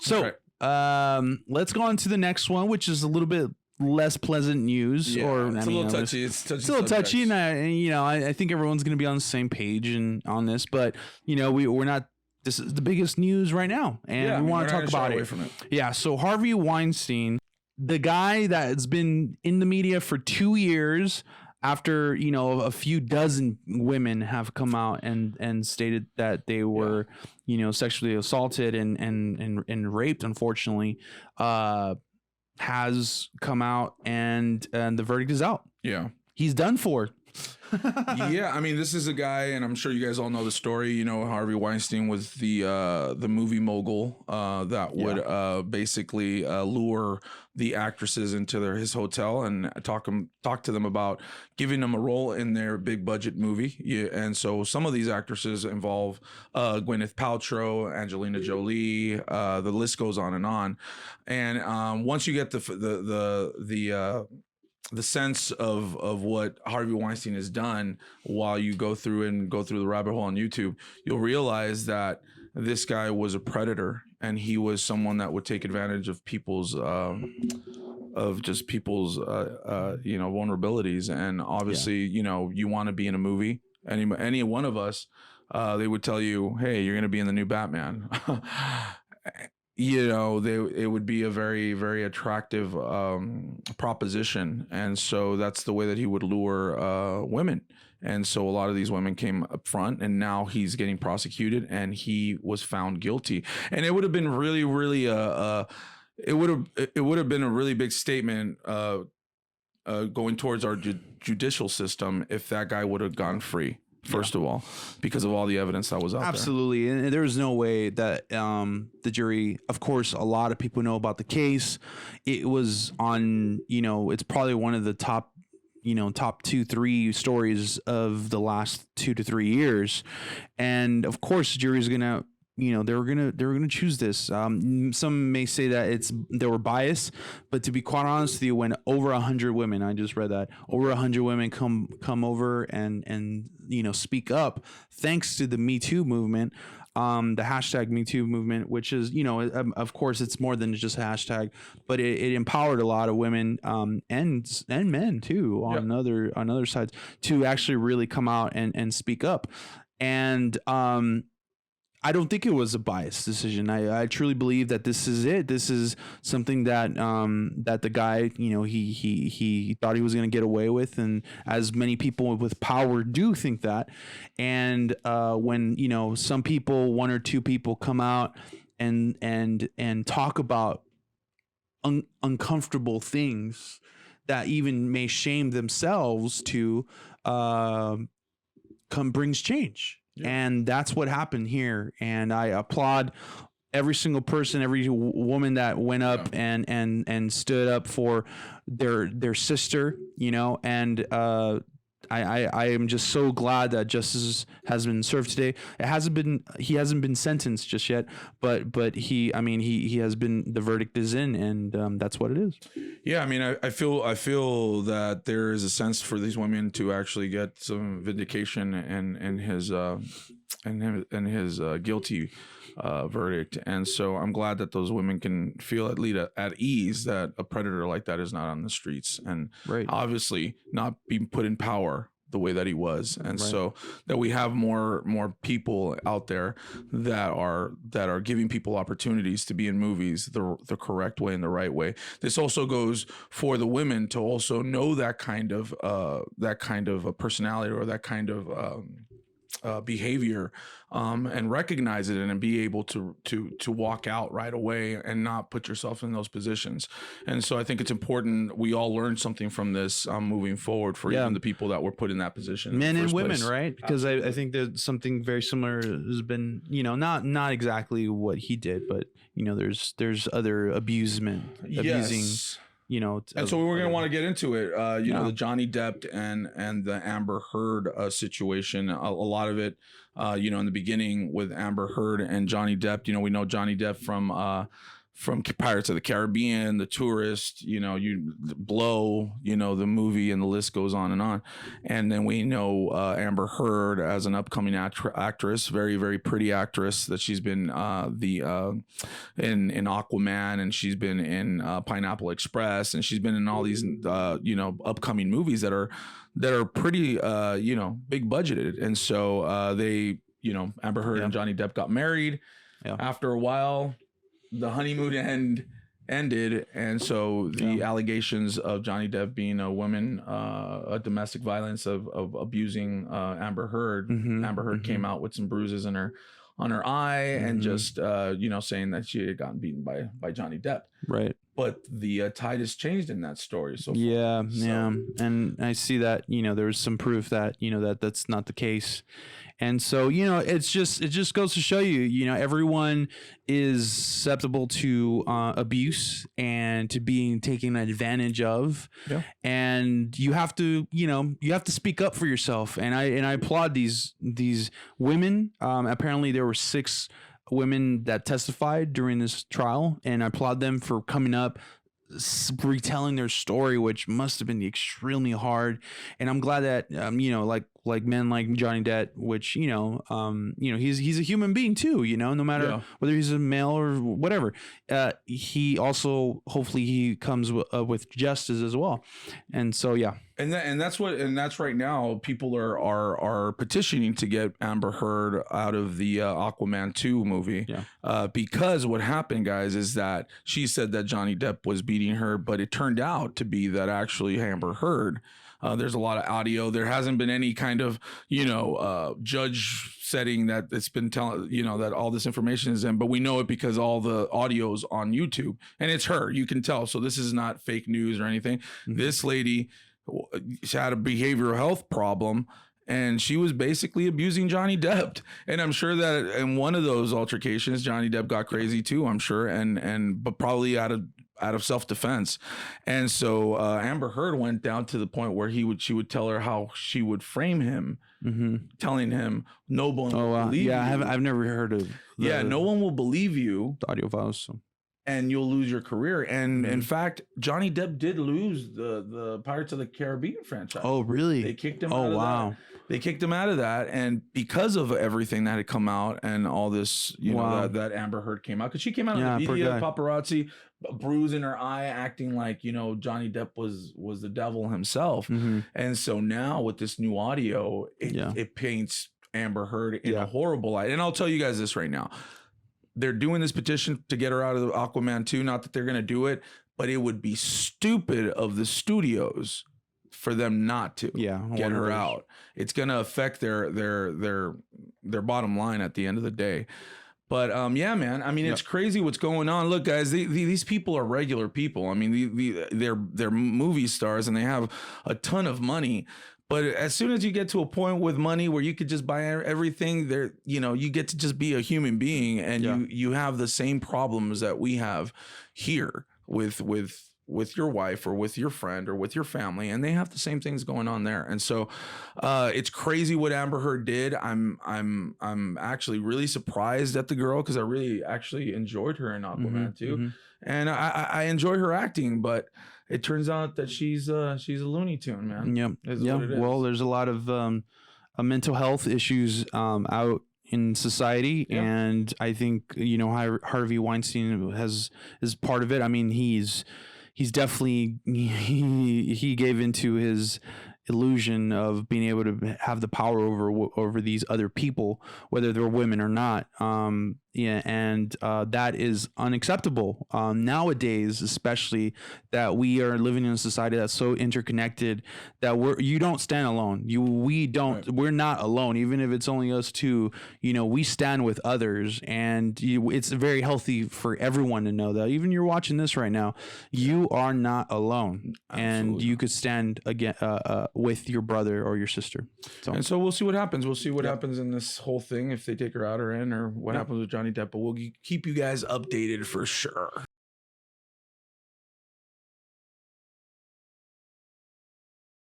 So let's go on to the next one, which is a little bit less pleasant news. Yeah, or it's a little touchy. It's a little touchy, and I think everyone's going to be on the same page on this. But we're not. This is the biggest news right now, and we want to talk about it. Yeah. So Harvey Weinstein, the guy that's been in the media for 2 years, after a few dozen women have come out and stated that they were sexually assaulted and raped, unfortunately, has come out and the verdict is out. Yeah, he's done for. Yeah, I mean, this is a guy, and I'm sure you guys all know the story. Harvey Weinstein was the movie mogul that would basically lure the actresses into his hotel and talk to them about giving them a role in their big budget movie. Yeah, and so some of these actresses involve Gwyneth Paltrow, Angelina Jolie. The list goes on and on. And once you get the sense of what Harvey Weinstein has done, while you go through the rabbit hole on YouTube, you'll realize that this guy was a predator, and he was someone that would take advantage of people's vulnerabilities. And obviously, you want to be in a movie. Any one of us, they would tell you, hey, you're going to be in the new Batman. It would be a very, very attractive proposition. And so that's the way that he would lure women. And so a lot of these women came up front, and now he's getting prosecuted, and he was found guilty. And it would have been really, really it would have been a really big statement going towards our judicial system if that guy would have gone free. First of all, because of all the evidence that was out there. Absolutely. And there was no way that the jury, of course, a lot of people know about the case. It was on, it's probably one of the top 2-3 stories of the last 2 to 3 years. And of course, the jury's going to, they were gonna choose this. Some may say that they were biased, but to be quite honest with you, when over 100 women, I just read that over 100 women come over and speak up, thanks to the Me Too movement, the hashtag Me Too movement, which is of course it's more than just a hashtag, but it empowered a lot of women and men too on other sides to actually really come out and speak up. And I don't think it was a biased decision. I truly believe that this is it. This is something that that the guy, he thought he was going to get away with, and as many people with power do think that. And when some people, 1 or 2 people, come out and talk about uncomfortable things that even may shame themselves to brings change. Yeah. And that's what happened here. And I applaud every single person, every woman that went up and stood up for their sister, and I am just so glad that justice has been served today. He hasn't been sentenced just yet, but he has been, the verdict is in, and that's what it is. Yeah, I mean, I feel that there is a sense for these women to actually get some vindication in his guilty verdict. And so I'm glad that those women can feel at least at ease that a predator like that is not on the streets, and obviously not being put in power the way that he was. And so that we have more people out there that are giving people opportunities to be in movies the correct way and the right way. This also goes for the women to also know that kind of a personality or that kind of behavior, and recognize it and be able to walk out right away and not put yourself in those positions. And so I think it's important we all learn something from this moving forward for even the people that were put in that position, men and women, right? Because I think there's something very similar has been, not exactly what he did, but there's other abusing. And so we're going to want to get into it. The Johnny Depp and the Amber Heard situation. A lot of it, in the beginning with Amber Heard and Johnny Depp. We know Johnny Depp from from Pirates of the Caribbean, The Tourist, you know, you Blow, you know, the movie, and the list goes on. And then we know Amber Heard as an upcoming actress, very, very pretty actress, that she's been in Aquaman, and she's been in Pineapple Express, and she's been in all these you know, upcoming movies that are pretty you know, big budgeted. And so they, you know, Amber Heard and Johnny Depp got married. After a while, the honeymoon ended, and so the allegations of Johnny Depp being a woman, a domestic violence of abusing Amber Heard. Amber Heard came out with some bruises on her eye, and just you know, saying that she had gotten beaten by Johnny Depp. Right. But the tide has changed in that story. So and I see that, you know, there was some proof that, you know, that's not the case. And so, you know, it just goes to show you, you know, everyone is susceptible to abuse and to being taken advantage of. And you have to, you know, you have to speak up for yourself. And I applaud these women. Apparently there were 6 women that testified during this trial, and I applaud them for coming up, retelling their story, which must have been extremely hard. And I'm glad that you know, like men like Johnny Depp, which, you know, he's a human being too, you know, no matter whether he's a male or whatever. He also, hopefully he comes with justice as well. And so and that's right now people are petitioning to get Amber Heard out of the Aquaman 2 movie. Because what happened, guys, is that she said that Johnny Depp was beating her, but it turned out to be that actually Amber Heard. There's a lot of audio. There hasn't been any kind of, you know, judge setting that it's been telling, you know, that all this information is in, but we know it because all the audio's on YouTube, and it's her. You can tell. So this is not fake news or anything. This lady, she had a behavioral health problem, and she was basically abusing Johnny Depp. And I'm sure that in one of those altercations, Johnny Depp got crazy too, I'm sure. But probably out of self-defense. And so Amber Heard went down to the point where she would tell her how she would frame him, telling him no one will believe you. I've never heard of no one will believe you, the audio files, so. And you'll lose your career. And in fact, Johnny Depp did lose the Pirates of the Caribbean franchise. Oh, really? They kicked him out of that. They kicked him out of that. And because of everything that had come out and all this, you know, that Amber Heard came out, because she came out in the media, paparazzi, a bruise in her eye, acting like, you know, Johnny Depp was the devil himself. And so now with this new audio, it paints Amber Heard in a horrible light. And I'll tell you guys this right now. They're doing this petition to get her out of the Aquaman 2. Not that they're going to do it, but it would be stupid of the studios for them not to get her out. It's going to affect their bottom line at the end of the day. But yeah, man, I mean, it's crazy what's going on. Look, guys, these people are regular people. I mean, they're movie stars, and they have a ton of money. But as soon as you get to a point with money where you could just buy everything, there, you know, you get to just be a human being, and you have the same problems that we have here with your wife or with your friend or with your family, and they have the same things going on there. And so it's crazy what Amber Heard did. I'm actually really surprised at the girl, because I really actually enjoyed her in Aquaman too, and I enjoy her acting, but it turns out that she's a Looney Tune, man. Well, there's a lot of mental health issues out in society, and I think, you know, Harvey Weinstein is part of it. I mean, he's definitely he gave into his illusion of being able to have the power over these other people, whether they're women or not. And that is unacceptable nowadays, especially that we are living in a society that's so interconnected that you don't stand alone. We're not alone, even if it's only us two. You know, we stand with others, and it's very healthy for everyone to know that. Even you're watching this right now, you are not alone. Absolutely. And you could stand again with your brother or your sister. So we'll see what happens. We'll see what happens in this whole thing, if they take her out or in, or what happens with Johnny Depp, but we'll keep you guys updated for sure.